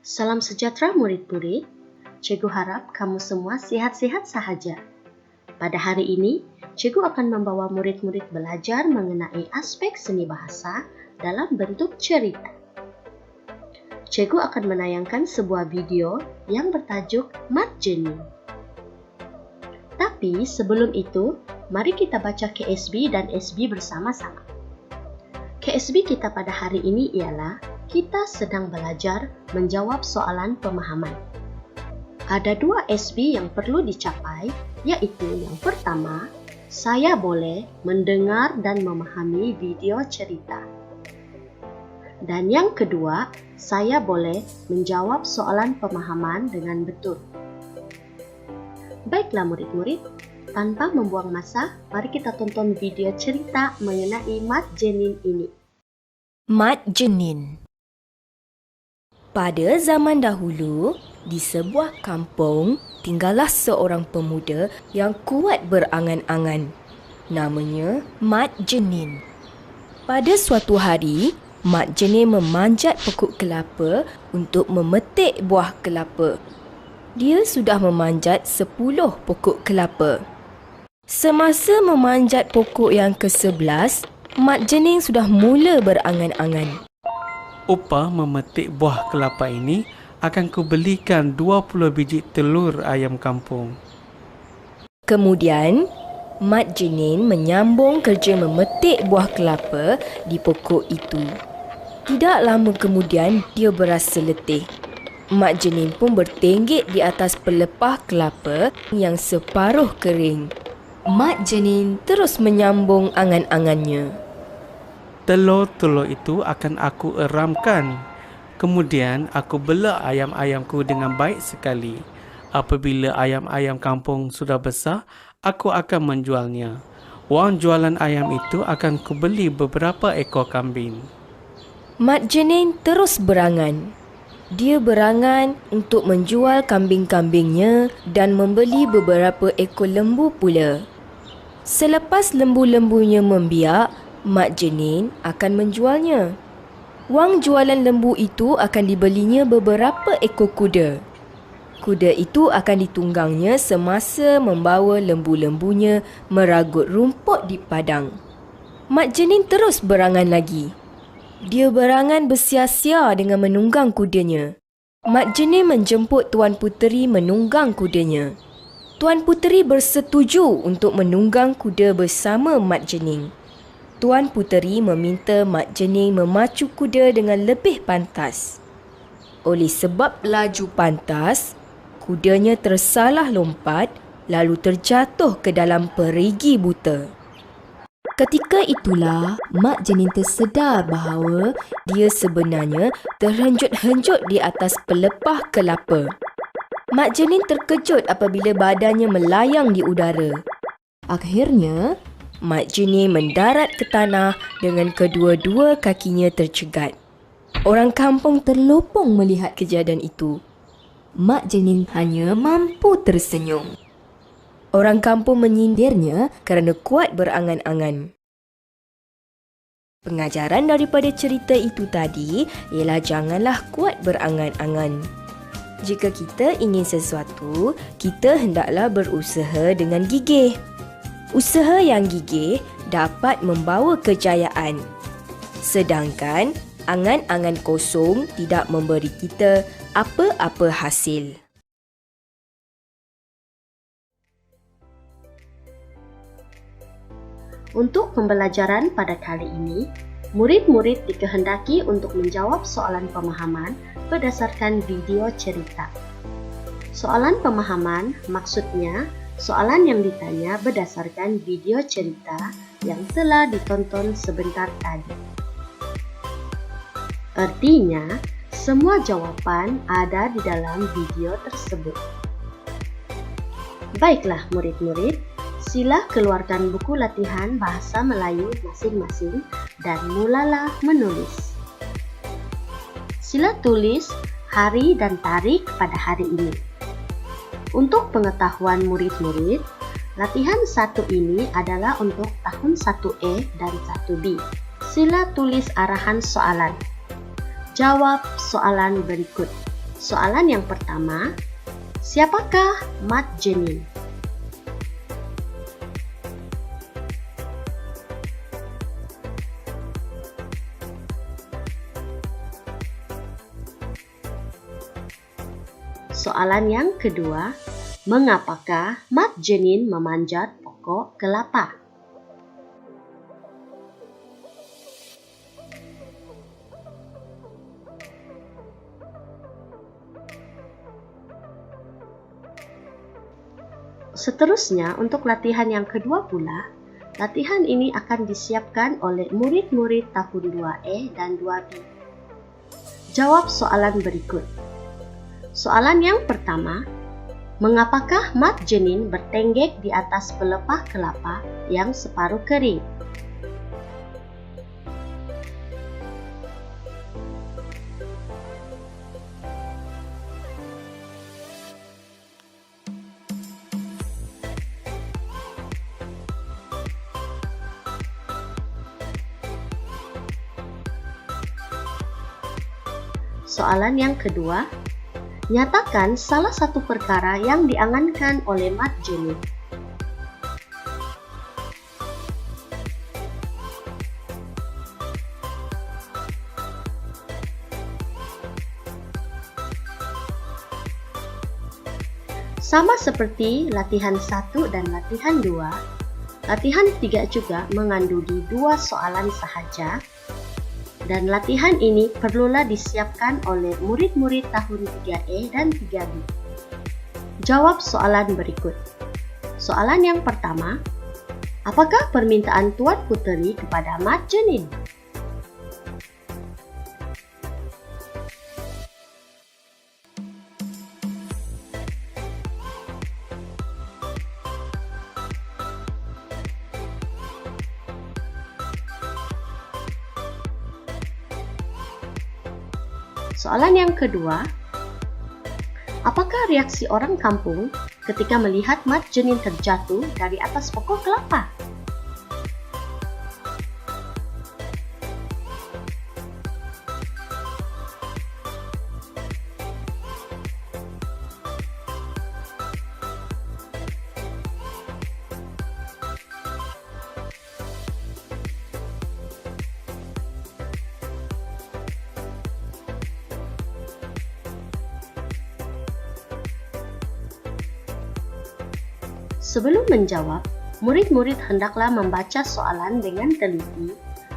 Salam sejahtera murid-murid. Cikgu harap kamu semua sehat-sehat sahaja. Pada hari ini, Cikgu akan membawa murid-murid belajar mengenai aspek seni bahasa dalam bentuk cerita. Cikgu akan menayangkan sebuah video yang bertajuk Mat Jenin. Tapi sebelum itu, mari kita baca KSB dan SB bersama-sama. KSB kita pada hari ini ialah kita sedang belajar menjawab soalan pemahaman. Ada 2 SB yang perlu dicapai, yaitu yang pertama, saya boleh mendengar dan memahami video cerita. Dan yang kedua, saya boleh menjawab soalan pemahaman dengan betul. Baiklah murid-murid, tanpa membuang masa, mari kita tonton video cerita mengenai Mat Jenin ini. Mat Jenin. Pada zaman dahulu, di sebuah kampung, tinggallah seorang pemuda yang kuat berangan-angan. Namanya Mat Jenin. Pada suatu hari, Mat Jenin memanjat pokok kelapa untuk memetik buah kelapa. Dia sudah memanjat 10 pokok kelapa. Semasa memanjat pokok yang ke-11, Mat Jenin sudah mula berangan-angan. Upah memetik buah kelapa ini akan kubelikan 20 biji telur ayam kampung. Kemudian, Mat Jenin menyambung kerja memetik buah kelapa di pokok itu. Tidak lama kemudian, dia berasa letih. Mat Jenin pun bertenggek di atas pelepah kelapa yang separuh kering. Mat Jenin terus menyambung angan-angannya. Telur-telur itu akan aku eramkan. Kemudian aku belah ayam-ayamku dengan baik sekali. Apabila ayam-ayam kampung sudah besar, aku akan menjualnya. Wang jualan ayam itu akan kubeli beberapa ekor kambing. Mat Jenin terus berangan. Dia berangan untuk menjual kambing-kambingnya dan membeli beberapa ekor lembu pula. Selepas lembu-lembunya membiak, Mat Jenin akan menjualnya. Wang jualan lembu itu akan dibelinya beberapa ekor kuda. Kuda itu akan ditunggangnya semasa membawa lembu-lembunya meragut rumput di padang. Mat Jenin terus berangan lagi. Dia berangan bersia-sia dengan menunggang kudanya. Mat Jenin menjemput Tuan Puteri menunggang kudanya. Tuan Puteri bersetuju untuk menunggang kuda bersama Mat Jenin. Tuan Puteri meminta Mat Jenin memacu kuda dengan lebih pantas. Oleh sebab laju pantas, kudanya tersalah lompat lalu terjatuh ke dalam perigi buta. Ketika itulah Mat Jenin tersedar bahawa dia sebenarnya terhenjut-henjut di atas pelepah kelapa. Mat Jenin terkejut apabila badannya melayang di udara. Akhirnya, Mat Jenin mendarat ke tanah dengan kedua-dua kakinya tercegat. Orang kampung terlopong melihat kejadian itu. Mat Jenin hanya mampu tersenyum. Orang kampung menyindirnya kerana kuat berangan-angan. Pengajaran daripada cerita itu tadi ialah janganlah kuat berangan-angan. Jika kita ingin sesuatu, kita hendaklah berusaha dengan gigih. Usaha yang gigih dapat membawa kejayaan. Sedangkan angan-angan kosong tidak memberi kita apa-apa hasil. Untuk pembelajaran pada kali ini, murid-murid dikehendaki untuk menjawab soalan pemahaman berdasarkan video cerita. Soalan pemahaman maksudnya soalan yang ditanya berdasarkan video cerita yang telah ditonton sebentar tadi. Artinya, semua jawapan ada di dalam video tersebut. Baiklah murid-murid, sila keluarkan buku latihan bahasa Melayu masing-masing dan mulalah menulis. Sila tulis hari dan tarikh pada hari ini. Untuk pengetahuan murid-murid, latihan 1 ini adalah untuk tahun 1A dan 1B. Sila tulis arahan soalan. Jawab soalan berikut. Soalan yang pertama, siapakah Mat Jenin? Soalan yang kedua, mengapakah Mat Jenin memanjat pokok kelapa? Seterusnya, untuk latihan yang kedua pula, latihan ini akan disiapkan oleh murid-murid tahun 2E dan 2B. Jawab soalan berikut. Soalan yang pertama, mengapakah Mat Jenin bertenggek di atas pelepah kelapa yang separuh kering? Soalan yang kedua, nyatakan salah satu perkara yang diangankan oleh Mat Jenin. Sama seperti latihan 1 dan latihan 2, latihan 3 juga mengandungi 2 soalan sahaja, dan latihan ini perlulah disiapkan oleh murid-murid tahun 3E dan 3B. Jawab soalan berikut. Soalan yang pertama, apakah permintaan Tuan Puteri kepada Mat Jenin? Soalan yang kedua, apakah reaksi orang kampung ketika melihat Mat Jenin terjatuh dari atas pokok kelapa? Sebelum menjawab, murid-murid hendaklah membaca soalan dengan teliti,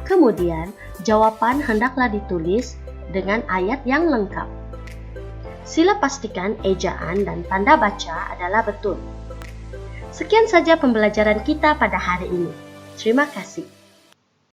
kemudian jawaban hendaklah ditulis dengan ayat yang lengkap. Sila pastikan ejaan dan tanda baca adalah betul. Sekian saja pembelajaran kita pada hari ini. Terima kasih.